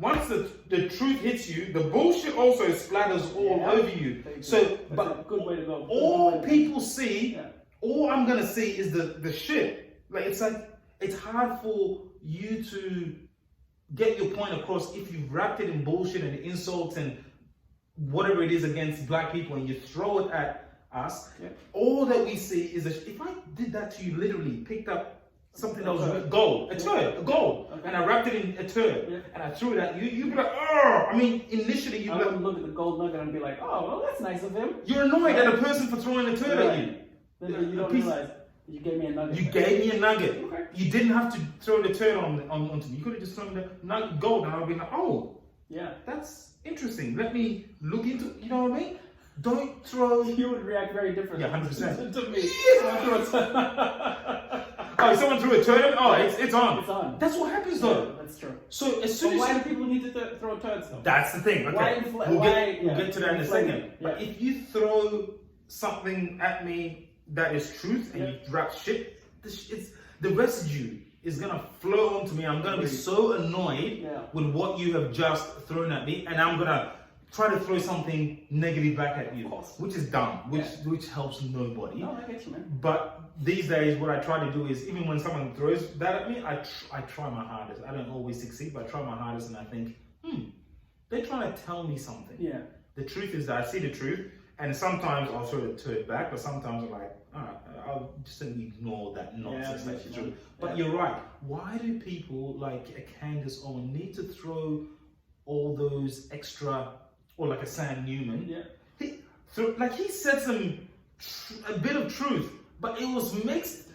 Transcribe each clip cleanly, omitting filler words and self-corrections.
once the truth hits you, the bullshit also splatters all over you. So, but a good way to go. All people see, all I'm gonna see is the shit. Like it's hard for you to get your point across if you've wrapped it in bullshit and insults and whatever it is against black people, and you throw it at us. All that we see is if I did that to you, literally picked up something that was gold, a gold, and I wrapped it in a turd, and I threw it at you, you'd be like, oh! I mean, initially you'd I would look at the gold nugget and be like, oh, well, that's nice of him. You're annoyed at a person for throwing a turd at you. Then you don't realize you gave me a nugget. You gave me a nugget. Okay. You didn't have to throw the turd onto me. You could have just thrown the nugget gold, and I would be like, oh, that's interesting. Let me look into. You know what I mean? Don't throw. You would react very differently. 100% to me. Oh, if someone threw a turd, oh, it's on. It's on. That's what happens though. Yeah, that's true. So as soon as why do people need to throw turds though? That's the thing. Okay, we'll get to that in a second. But if you throw something at me that is truth and you drop shit, it's the residue is gonna flow onto me. I'm gonna be so annoyed with what you have just thrown at me, and I'm gonna try to throw something negative back at you, which is dumb, which helps nobody. No, I get you, man. But these days, what I try to do is, even when someone throws that at me, I try my hardest. I don't always succeed, but I try my hardest, and I think, they're trying to tell me something. Yeah. The truth is that I see the truth, and sometimes I'll throw it back, but sometimes I'm like, I'll just ignore that nonsense. That's true. But you're right. Why do people like a Candace Owen need to throw all those extra, or like a Sam Newman? Yeah. He said a bit of truth, but it was mixed.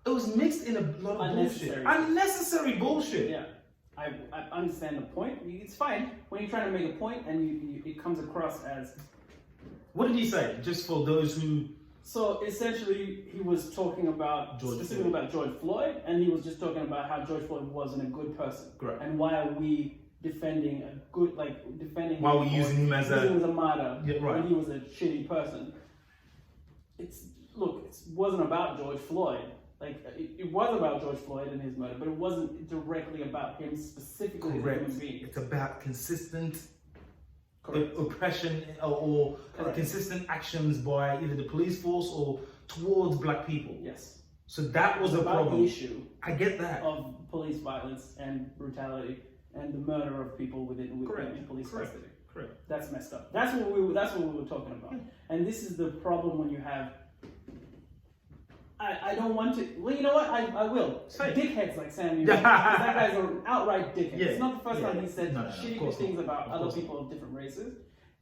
It was mixed in a lot of bullshit. Unnecessary bullshit. Yeah. I understand the point. It's fine when you're trying to make a point and it comes across as. What did he say? Just for those who. So essentially, he was talking about specifically about George Floyd, and he was just talking about how George Floyd wasn't a good person. Correct. And why are we defending a good, defending? Why are we using him as a martyr when he was a shitty person? It wasn't about George Floyd. It was about George Floyd and his murder, but it wasn't directly about him specifically as a human being. It's about consistent oppression or consistent actions by either the police force or towards black people. Yes. So that was the problem. The issue. I get that. Of police violence and brutality and the murder of people within police custody. Correct. That's messed up. That's what we were talking about. And this is the problem when you have. I don't want to. Well, you know what? I will. Dickheads like Sam Newman. That guy's an outright dickhead. It's not the first time he said shitty things about other people of different races.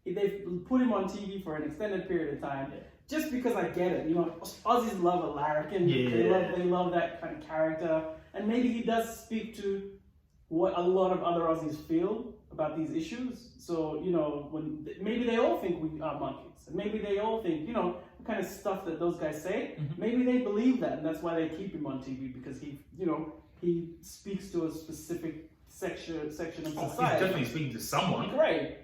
They've put him on TV for an extended period of time. Just because I get it. You know, Aussies love a larrikin. They love that kind of character. And maybe he does speak to what a lot of other Aussies feel about these issues. So, when maybe they all think we are monkeys. And maybe they all think, the kind of stuff that those guys say, maybe they believe that, and that's why they keep him on TV, because he speaks to a specific section of society. He's definitely speaking to someone. Great.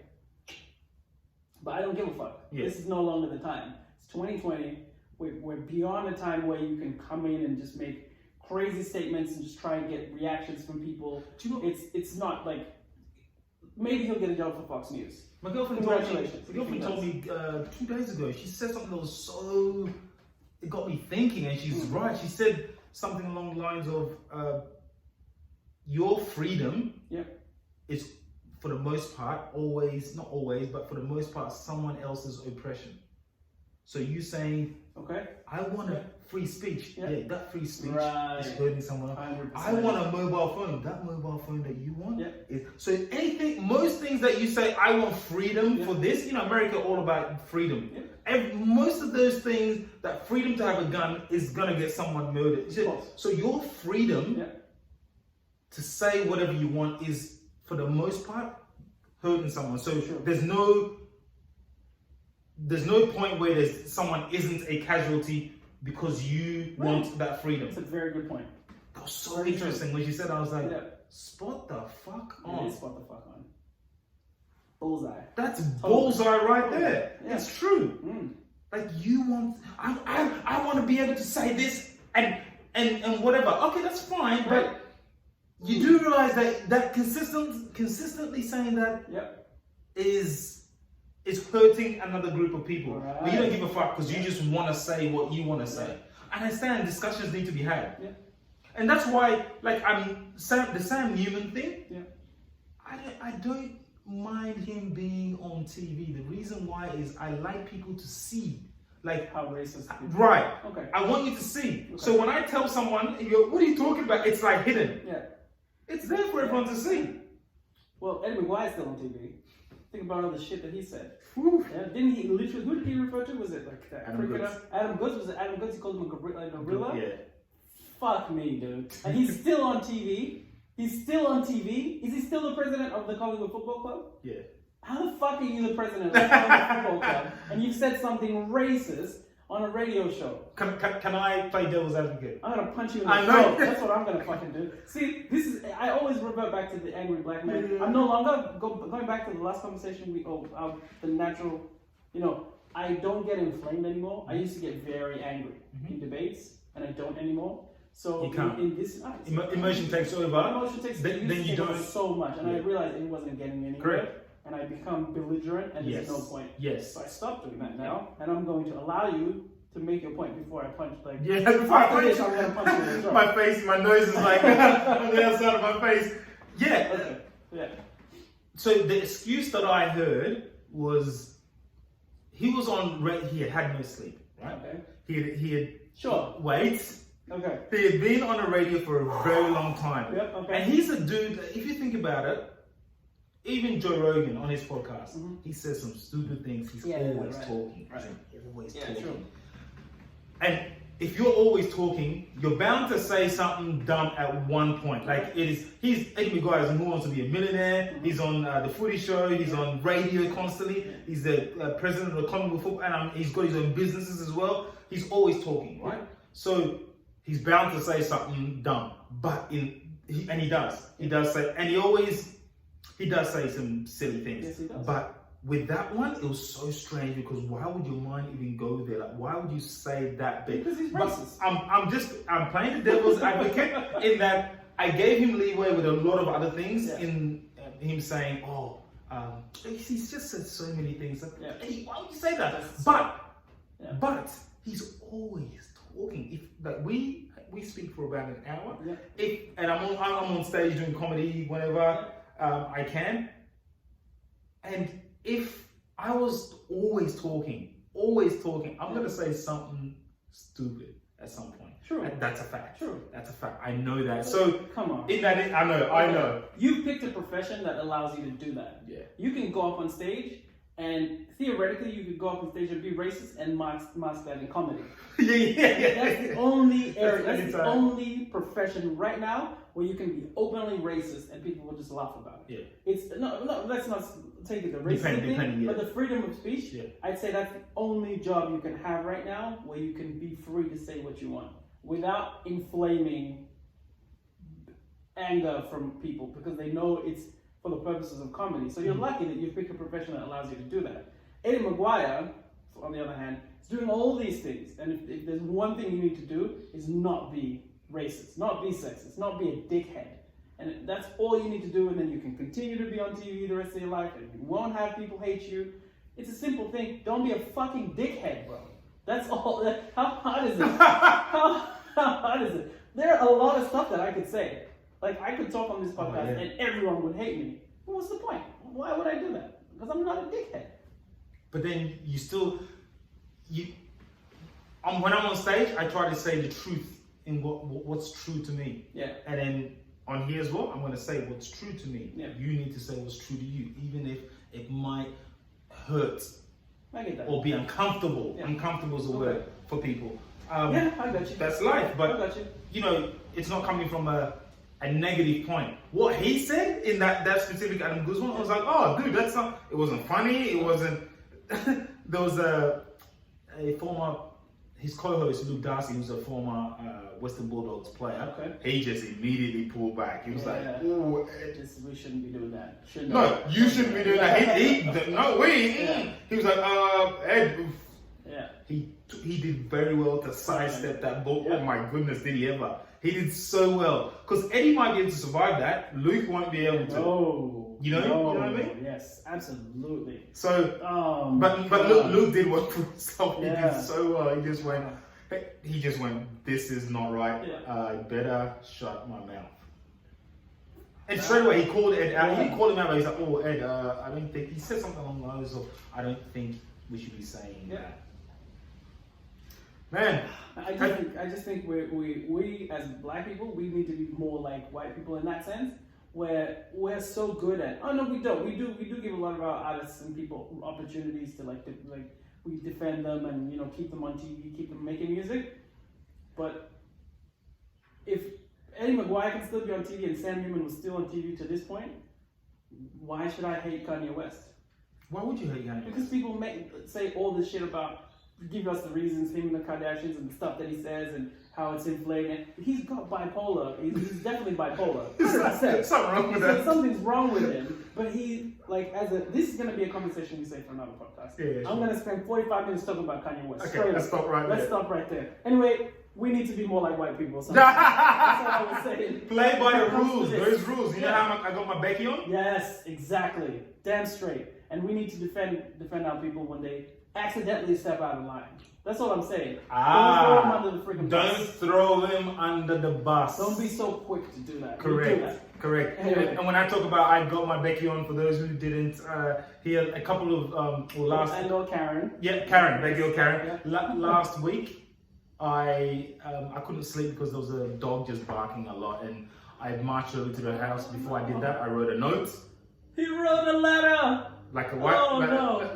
But I don't give a fuck. Yeah. This is no longer the time. It's 2020. We're beyond a time where you can come in and just make crazy statements and just try and get reactions from people. It's not like, maybe he'll get a job for Fox News. My girlfriend told me 2 days ago, she said something that was it got me thinking, and she's right. She said something along the lines of, your freedom is, for the most part, not always, but for the most part, someone else's oppression. So you saying, I want a free speech. Yeah, that free speech is hurting someone else. 100%. I want a mobile phone. That mobile phone that you want is. So most things that you say, I want freedom for this. America all about freedom. Most of those things, that freedom to have a gun is gonna get someone murdered. So your freedom to say whatever you want is, for the most part, hurting someone. So there's no point where someone isn't a casualty because you want that freedom. That's a very good point. That was so interesting. When she said, I was like, spot the fuck on. It is spot the fuck on. Bullseye. That's bullseye right there. Yeah. It's true. Like you want, I want to be able to say this and whatever. Okay, that's fine, but you do realize that consistently saying that is hurting another group of people. Right. But you don't give a fuck because you just want to say what you want to say. I understand discussions need to be had. Yeah. And that's why, like, the Sam Newman thing, I don't mind him being on TV. The reason why is I like people to see, like, how racist. Right. Okay. I want you to see. Okay. So when I tell someone, you go, what are you talking about? It's like hidden. Yeah. It's there for everyone to see. Well, Eddie McGuire's still on TV. Think about all the shit that he said. Whew. Yeah, didn't he literally? Who did he refer to? Was it like that Adam cricketer? Goods. Adam Goods. Was it Adam Goods? He called him a gorilla. Yeah. Fuck me, dude. And he's still on TV. He's still on TV. Is he still the president of the Collingwood Football Club? Yeah. How the fuck are you the president of the Collingwood Football Club and you've said something racist on a radio show? Can I play devil's advocate? I'm gonna punch you in the throat. That's what I'm gonna fucking do. See, this is. I always revert back to the angry black man. I'm no longer going back to the last conversation the natural. You know, I don't get inflamed anymore. I used to get very angry in debates, and I don't anymore. So you can't. In this, emotion takes over. Emotion takes over. Then you don't so much, and I realized it wasn't getting anywhere. Correct. And I become belligerent, and there's no point. Yes. So I stopped doing that now, and I'm going to allow you to make your point before I punch. Like, before I punch I'm going to punch you in the throat. My face, my nose is like on the outside of my face. Yeah. Okay. Yeah. So the excuse that I heard was he was on. He had no sleep. Right. Okay. He had. Sure. Wait. Okay. He had been on a radio for a very long time. Yep. Okay. And he's a dude. If you think about it. Even Joe Rogan on his podcast, he says some stupid things. He's always talking. Right. He's always talking. True. And if you're always talking, you're bound to say something dumb at one point. Like he's Eddie McGuire who wants to be a millionaire. He's on the Footy Show. He's on radio constantly. He's the president of the Collingwood Football, and he's got his own businesses as well. He's always talking, right? So he's bound to say something dumb. But he does. He does say, and he does say some silly things. Yes, he does. But with that one, it was so strange because why would your mind even go there? Like, why would you say that bit? Because he's racist. I'm playing the devil's advocate in that I gave him leeway with a lot of other things in him saying, he's just said so many things. Like, hey, why would you say that? But he's always talking. We speak for about an hour. And I'm on stage doing comedy whenever I can. And if I was always talking, I'm going to say something stupid at some point. True. And that's a fact. True. That's a fact. I know that. So come on. I know. You've picked a profession that allows you to do that. Yeah. You can go up on stage and theoretically you could go up on stage and be racist and mask that in comedy. Yeah. That's the only area. That's the only profession right now where you can be openly racist and people will just laugh about it. Yeah. It's no. Let's not take it the racist thing, but the freedom of speech. Yeah. I'd say that's the only job you can have right now where you can be free to say what you want without inflaming anger from people because they know it's for the purposes of comedy. So you're lucky that you've picked a profession that allows you to do that. Eddie McGuire, on the other hand, is doing all these things. And if there's one thing you need to do is not be racist, not be sexist, not be a dickhead. And that's all you need to do, and then you can continue to be on TV the rest of your life, and you won't have people hate you. It's a simple thing. Don't be a fucking dickhead, bro. That's all. How hard is it? How hard is it? There are a lot of stuff that I could say. Like, I could talk on this podcast and everyone would hate me. Well, what's the point? Why would I do that? Because I'm not a dickhead. But then you still, when I'm on stage, I try to say the truth in what's true to me. Yeah. And then on here as well, I'm going to say what's true to me. Yeah. You need to say what's true to you, even if it might hurt I get that. or be uncomfortable. Yeah. Uncomfortable is a word for people. Yeah, I got you. That's life. But, I got you. It's not coming from a negative point. What he said in that specific Adam Guzman, I was like, oh, dude, it wasn't funny. It wasn't, there was a former, his co-host, Luke Darcy, who's a former Western Bulldogs player. Okay. He just immediately pulled back. He was like, "Oh, we shouldn't be doing that." You shouldn't be doing that." He was like, Ed. Yeah. he did very well to sidestep that ball. Oh my goodness, did he ever? He did so well. Because Eddie might be able to survive that. Luke won't be able to. No. You know what I mean? Yes, absolutely. So, but Luke did work for himself. He did so well. He just went, this is not right. I better shut my mouth. And straight away he called Ed out. He didn't call him out, but he's like, oh Ed, I don't think, he said something along the lines of, I don't think we should be saying that. Man, I just think we as black people, we need to be more like white people in that sense, where we're so good at. Oh no, we don't. We do give a lot of our artists and people opportunities to we defend them and keep them on TV, keep them making music. But if Eddie McGuire can still be on TV and Sam Newman was still on TV to this point, why should I hate Kanye West? Why would you hate Kanye West? Because people say all this shit about, give us the reasons, him and the Kardashians and the stuff that he says and how it's inflated. He's got bipolar. He's definitely bipolar. Something wrong with that. Something's wrong with him. But he, this is going to be a conversation we say for another podcast. Yeah, I'm going to spend 45 minutes talking about Kanye West. Okay, let's stop right there. Let's stop right there. Anyway, we need to be more like white people. That's all I was saying. Play by the rules. Those rules. You know how I got my Becky on? Yes, exactly. Damn straight. And we need to defend our people when they accidentally step out of line. That's all I'm saying. Don't throw them under the freaking bus. Don't throw them under the bus. Don't be so quick to do that. Correct. Anyway. And when I talk about I got my Becky on, for those who didn't hear, a couple of or Karen. Yeah, Karen, Becky or Karen. Yeah. Last week, I couldn't sleep because there was a dog just barking a lot, and I marched over to the house. Before I did that, I wrote a note. He wrote a letter. Like a white,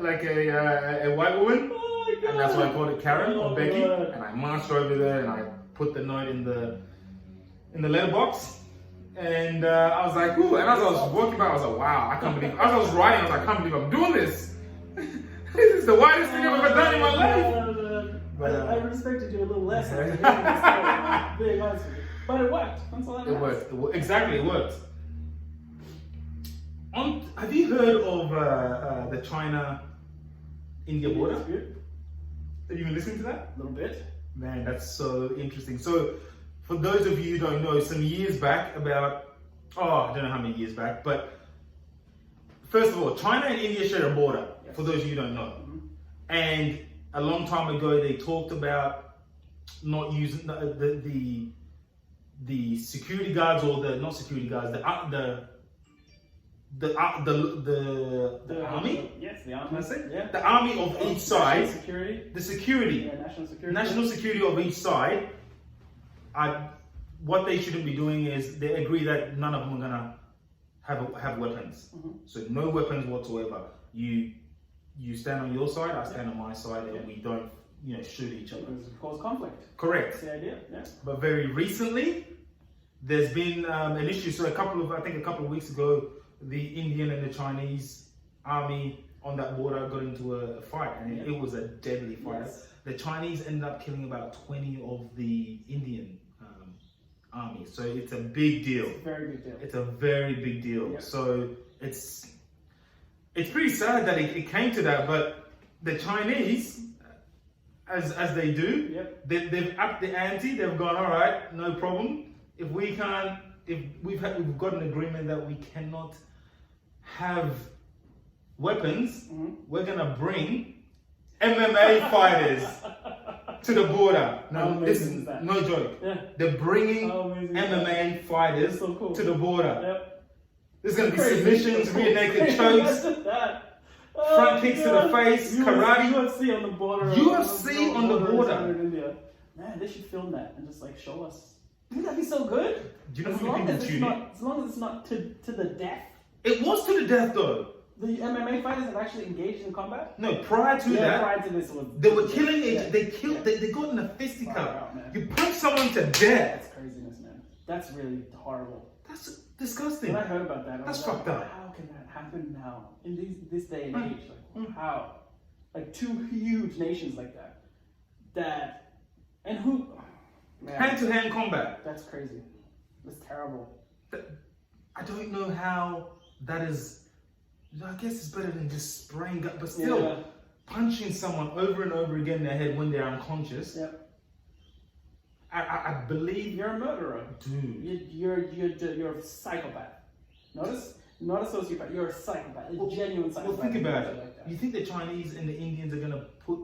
like a white woman. Oh my God. And that's why I called it Karen or Becky. God. And I marched over there and I put the note in the letterbox. And I was like, ooh. And as I was walking by, I was like, wow, I can't believe. As I was writing, I was like, I can't believe I'm doing this. This is the whitest thing I've ever done in my life. But I respected you a little less. Being honest with you. But it worked. That's all that matters. It worked. Exactly, it worked. Have you heard of the China-India border? Have you been listening to that? A little bit. Man, that's so interesting. So, for those of you who don't know, some years back, I don't know how many years back, but first of all, China and India share a border, for those of you who don't know. Mm-hmm. And a long time ago, they talked about not using the security guards, or not security guards, the army? Yes, the army. Yeah. The army of each side. Security. The security. Yeah, national security. National security of each side. What they shouldn't be doing is they agree that none of them are gonna have weapons. Mm-hmm. So no weapons whatsoever. You stand on your side, I stand on my side, and we don't shoot each other. It cause conflict. Correct. That's the idea. Yeah. But very recently, there's been an issue. So a couple of weeks ago, the Indian and the Chinese army on that border got into a fight, and it was a deadly fight. Yes. The Chinese ended up killing about 20 of the Indian army. So it's a big deal. It's a very big deal. It's a very big deal. Yep. So it's pretty sad that it came to that, but the Chinese, as they do, yep. they've upped the ante. They've gone, all right, no problem. If we've got an agreement that we cannot have weapons, mm-hmm. we're gonna bring MMA fighters to the border. Now, this is no joke. Yeah. They're bringing MMA fighters to the border. Yep. There's going to be submissions, rear naked chokes, front kicks to the face, karate. UFC on the border. UFC on the border. Man, they should film that and just show us. Wouldn't that be so good? Do you know how many people tune in? As long as it's not to the death. It was to the death though. The MMA fighters have actually engaged in combat? No, prior to that, prior to this one. They were killing they got in a fisticuff. You punch someone to death. That's craziness, man. That's really horrible. That's disgusting. When I heard about that, I was fucked up. How can that happen now? In this day and age? How? Two huge nations like that. And who? Hand-to-hand combat. That's crazy. That's terrible. I don't know how that is. I guess it's better than just spraying gun, but still, punching someone over and over again in their head when they're unconscious. Yep. I believe you're a murderer, dude. You're a psychopath. Not a sociopath. You're a psychopath. A genuine psychopath. Well, think about it. You think the Chinese and the Indians are gonna put